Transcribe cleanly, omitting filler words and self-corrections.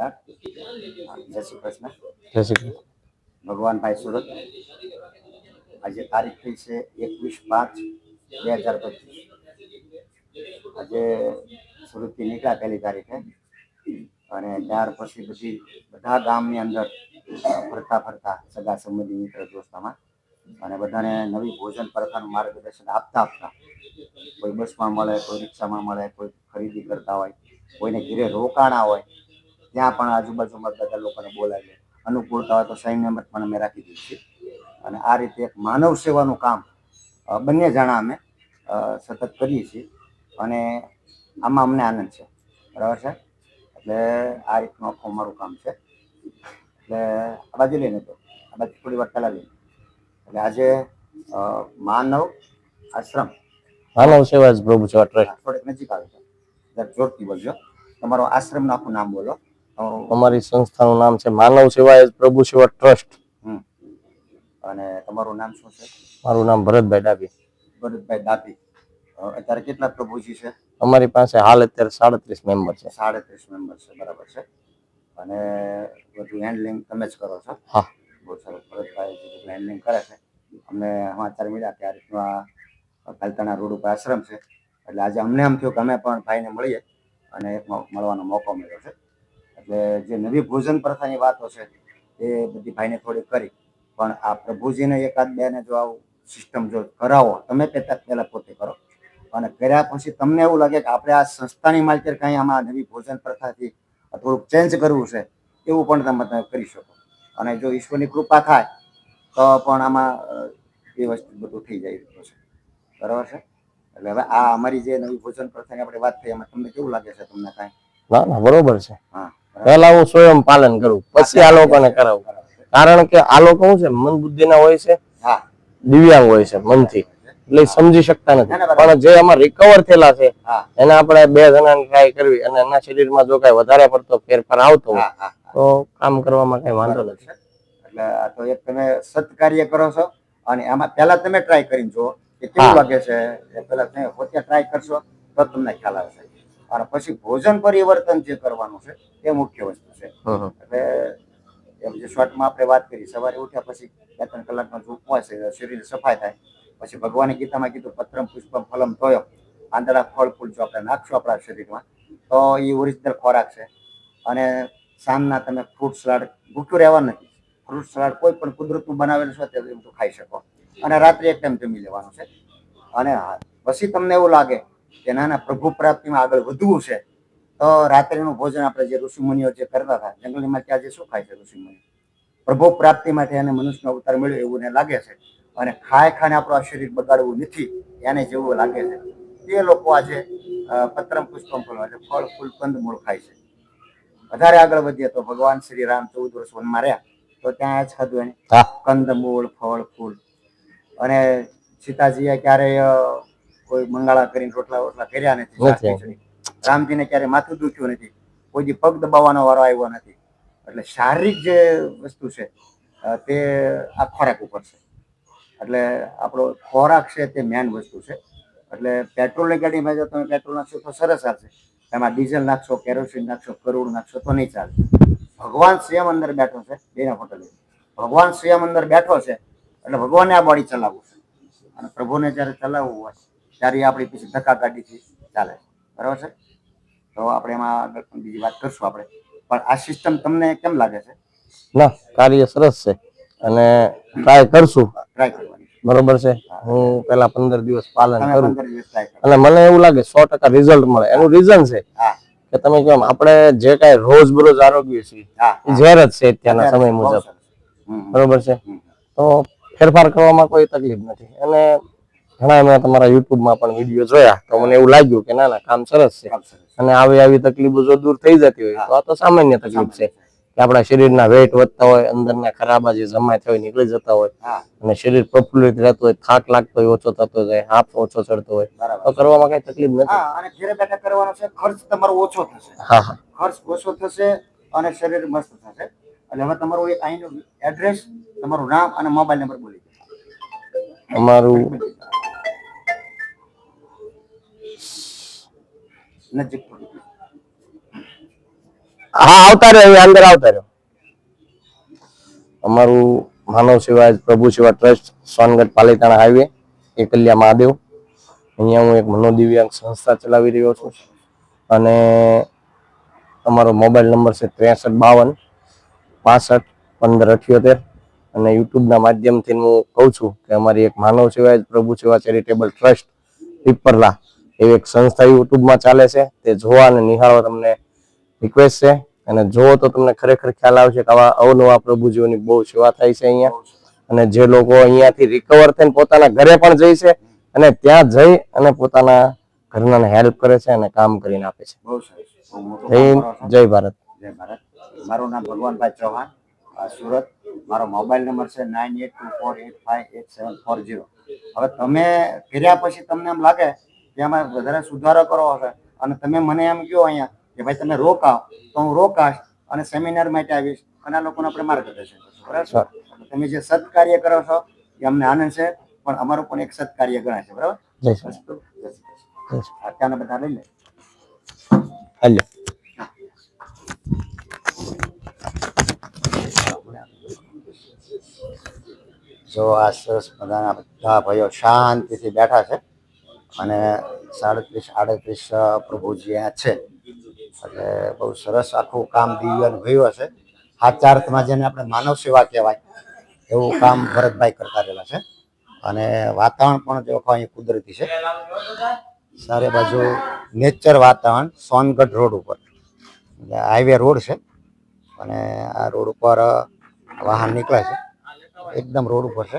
જય શ્રી કૃષ્ણ. જય શ્રી કૃષ્ણ. ભગવાનભાઈ સુરત. આજે તારીખ થઈ છે 21/5/2025. આજે સુરતથી નીકળ્યા પહેલી તારીખે અને ત્યાર પછી બધા ગામની અંદર ફરતા ફરતા સગા સંબંધી મિત્ર દોસ્તામાં અને બધાને નવી ભોજન પ્રથાનું માર્ગદર્શન આપતા કોઈ બસમાં મળે, કોઈ રિક્ષામાં મળે, કોઈ ખરીદી કરતા હોય, કોઈને ઘરે રોકાણા હોય ત્યાં પણ આજુબાજુમાં બધા લોકોને બોલાવીએ. અનુકૂળતા હોય તો સૈન્ય પણ અમે રાખી દઈએ છીએ અને આ રીતે એક માનવ સેવાનું કામ બંને જણા અમે સતત કરીએ છીએ અને આમાં અમને આનંદ છે. બરાબર છે. એટલે આ રીતનું આખું અમારું કામ છે. એટલે આ બાજુ લઈને તો આ બાજુ થોડી વાર પહેલા લઈને એટલે આજે માનવ આશ્રમ માનવ સેવા પ્રભુ સેવા ટ્રસ્ટ થોડીક નજીક આવે છે. જોરથી બોલજો. તમારો આશ્રમનું આખું નામ બોલો. અમારી સંસ્થાનું નામ છે માનવ સેવા પ્રભુ સેવા ટ્રસ્ટ. અને તમારું નામ શું છે? મારું નામ ભરતભાઈ ડાભી. ભરતભાઈ ડાભી. અત્યારે કેટલા પ્રભુજી છે? અમારી પાસે હાલ અત્યારે 37 મેમ્બર છે. 37 મેમ્બર છે. બરાબર છે. અને બધું હેન્ડલિંગ તમે જ કરો છો? હા, બહુ સરસ. ભરતભાઈ હેન્ડલિંગ કરે છે. અમને સમાચાર મળ્યા કે આ રીતનું આ પાલતાણા રોડ ઉપર આશ્રમ છે. એટલે આજે અમને એમ થયું કે અમે પણ ભાઈને મળીએ અને એક મળવાનો મોકો મળ્યો છે. એટલે જે નવી ભોજન પ્રથાની વાતો છે એ બધી ભાઈને થોડી કરી, પણ આ પ્રભુજીને એકાદ બે ને જો આવું સિસ્ટમ જો કરાવો, તમે પહેલા પોતે કરો અને કર્યા પછી તમને એવું લાગે કે આપણે આ સંસ્થાની માલકીર કંઈ આમાં નવી ભોજન પ્રથાથી થોડુંક ચેન્જ કરવું છે, એવું પણ તમે કરી શકો. અને જો ઈશ્વરની કૃપા થાય તો પણ આમાં એ વસ્તુ બધું થઈ જાય છે. બરાબર છે. એટલે હવે આ અમારી જે નવી ભોજન પ્રથાની આપણે વાત થઈ એમાં તમને કેવું લાગે છે? તમને કાંઈ? ના ના, બરોબર છે. હા, પહેલા હું સ્વયં પાલન કરું, પછી આ લોકોને કરાવું. કારણ કે આ લોકો શું છે, મન બુદ્ધિના હોય છે, દિવ્યાંગ હોય છે મનથી, એટલે સમજી શકતા નથી. પણ જે આમાં રિકવર થયેલા છે એને આપણે 2 જણાને ટ્રાય કરવી અને એના શરીરમાં જો કઈ વધારે પડતો ફેરફાર આવતો હોય તો કામ કરવામાં કઈ વાંધો નથી. એટલે આ તો એક તમે સત્કાર્ય કરો છો અને આમાં પહેલા તમે ટ્રાય કરીને જુઓ કે કેવું લાગે છે. પહેલા તમે પોતે ટ્રાય કરશો તો તમને ખ્યાલ આવશે. અને પછી ભોજન પરિવર્તન જે કરવાનું છે એ મુખ્ય વસ્તુ છે. એટલે એમ જે શોર્ટમાં આપણે વાત કરી, સવારે ઉઠ્યા પછી 2-3 કલાકનો જો ઉપવાસ છે, શરીર સફાઈ થાય. પછી ભગવાને ગીતામાં કીધું પત્રમ પુષ્પમ ફલમ તોયમ, આંધળા ફળ ફૂલ જો આપણે નાખશું આપણા શરીરમાં તો એ ઓરિજિનલ ખોરાક છે. અને સાંજના તમે ફ્રૂટ સલાડ, ભૂખ્યું રહેવા નથી, ફ્રૂટ સલાડ કોઈ પણ કુદરતનું બનાવેલું છે તે ખાઈ શકો. અને રાત્રે એક ટાઈમ જમી લેવાનું છે. અને પછી તમને એવું લાગે કે ના પ્રભુ પ્રાપ્તિમાં આગળ વધવું છે તો રાત્રિનું ભોજન આપણે જે ઋષિમુનિઓ જે કરતા હતા જંગલીમાં, ત્યાં જે શું ખાય છે ઋષિમુનિ? પ્રભુ પ્રાપ્તિ માટે એને મનુષ્યનો અવતાર મળ્યો એવું એને લાગે છે. અને ખાઈને આપણું આ શરીર બગાડવું નથી એને જેવું લાગે છે, તે લોકો આજે પત્રમ પુષ્પમ ફળ એટલે ફળ ફૂલ કંદ મૂળ ખાય છે. વધારે આગળ વધીએ તો ભગવાન શ્રી રામ 14 વર્ષ વનમાં રહ્યા તો ત્યાં જ ખાધું એને કંદ મૂળ ફળ ફૂલ. અને સીતાજીએ ક્યારેય કોઈ મંગાળા કરીને રોટલા કર્યા નથી. રામજીને ક્યારે માથું દુખ્યું નથી. કોઈ પગ દબાવવાનો વારો આવ્યો નથી. એટલે શારીરિક જે વસ્તુ છે તે આ ખોરાક ઉપર છે. એટલે આપણો ખોરાક છે તે મેન વસ્તુ છે. એટલે પેટ્રોલની ગાડીમાં જો તમે પેટ્રોલ નાખશો તો સરસ આવશે, એમાં ડીઝલ નાખશો, કેરોસીન નાખશો, કરોડ નાખશો તો નહીં ચાલે. ભગવાન સ્વયં અંદર બેઠો છે. બેના ફોટો લઈ. ભગવાન સ્વયં અંદર બેઠો છે એટલે ભગવાનને આ બોડી ચલાવવું છે. અને પ્રભુને જ્યારે ચલાવવું હોય ત્યારે આપણી પછી ધક્કા ગાડીથી ચાલે. બરાબર છે. તો આપણે એમાં આગળ પણ બીજી વાત કરશું આપણે. પણ આ સિસ્ટમ તમને કેમ લાગે છે? ના, કાર્ય સરસ છે અને ટ્રાય કરશું. ટ્રાય કરવાની. બરોબર છે. હું પેલા 15 દિવસ પાલન કરું અને મને એવું લાગે 100% રિઝલ્ટ મળે. એનું રીઝન છે કે તમે કેમ આપણે જે કઈ રોજબરોજ આરોગ્ય છે એ ઝેર જ છે અત્યારના સમય મુજબ. બરોબર છે. તો ફેરફાર કરવામાં કોઈ તકલીફ નથી. અને ઘણા મેં તમારા યુટ્યુબમાં પણ વિડીયો જોયા તો મને એવું લાગ્યું કે ના ના, કામ સરસ છે. અને આવી તકલીફો જો દૂર થઈ જતી હોય તો આ તો સામાન્ય તકલીફ છે કે આપણા શરીરના વેટ વધતા હોય, અંદરના ખરાબ જે જમા થયો નીકળી જતા હોય અને શરીર પ્રફુલ્લિત રહેતું હોય, થાક લાગતો હોય ઓછો થતો જાય, હાફ ઓછો ચડતો હોય, તો કરવામાં કઈ તકલીફ નથી. અને ઘરે બેઠા કરવાનો છે, ખર્ચ તમારો ઓછો થશે. ખર્ચ ઓછો થશે અને શરીર મસ્ત થશે. એટલે હવે તમારું એક અહીંનું એડ્રેસ, તમારું નામ અને મોબાઈલ નંબર બોલી દો. અમારું નજીક હા આવતા રહ્યો, અહીંયા અંદર આવતા રહ્યો. અમારું માનવ સેવા પ્રભુ સેવા ટ્રસ્ટ સોનગઢ પાલીતાણા હાઈવે એકલિયા મહાદેવ. અહીંયા હું એક મનોદિવ્યાંગ સંસ્થા ચલાવી રહ્યો છું અને અમારો મોબાઈલ નંબર છે 6352 65 15 78 અને યુટ્યુબના માધ્યમથી હું કહું છું કે અમારી એક માનવ સેવા પ્રભુ સેવા ચેરિટેબલ ટ્રસ્ટ પીપરલા એવી એક સંસ્થા યુટ્યુબમાં ચાલે છે. તે જોવા અને નિહાળવા તમને રિક્વેસ્ટ છે અને જો તો તમને ખરેખર ખ્યાલ આવશે કે આવા અવનવા પ્રભુજીઓની બહુ સેવા થાય છે અહીંયા. અને જે લોકો અહીંયાથી રિકવર થઈને પોતાના ઘરે પણ જાય છે અને ત્યાં જઈ અને પોતાના ઘરનાને હેલ્પ કરે છે અને કામ કરીને આપે છે. બહુ સરસ. બહુ મોટું કામ કરો છો. જય ભારત. જય ભારત. મારું નામ ભગવાનભાઈ ચૌહાણ, સુરત. મારો મોબાઈલ નંબર છે 9824858740. હવે તમે કર્યા પછી તમને એમ લાગે કે આમાં વધારે સુધારો કરવો હશે અને તમે મને એમ કહો અહીંયા કે ભાઈ તમે રોકાવ, તો હું રોકાશ અને સેમિનાર માટે આવીશ અને આ લોકોને આપણે માર્ગદર્શન કરશું. બરાબર. તમે જે સત્કાર્ય કરો છો એ અમને આનંદ છે, પણ અમારું પણ એક સત્કાર્ય ગણાય છે. બરાબર. જય શ્રી અસ્તુ. જય શ્રી કૃષ્ણ. અત્યારના બધા લઈ લે. હાલ્યો. જો આ સરસ મજાના બધા ભાઈઓ શાંતિથી બેઠા છે અને 37-38 પ્રભુજી અહીંયા છે. એટલે બહુ સરસ આખું કામ દિવ્યનું ગયું હશે. સાચા અર્થમાં જેને આપણે માનવ સેવા કહેવાય એવું કામ ભરતભાઈ કરતા રહેલા છે. અને વાતાવરણ પણ જો અહીં કુદરતી છે. સારે બાજુ નેચર વાતાવરણ, સોનગઢ રોડ ઉપર હાઈવે રોડ છે અને આ રોડ ઉપર વાહન નીકળે છે. એકદમ રોડ ઉપર છે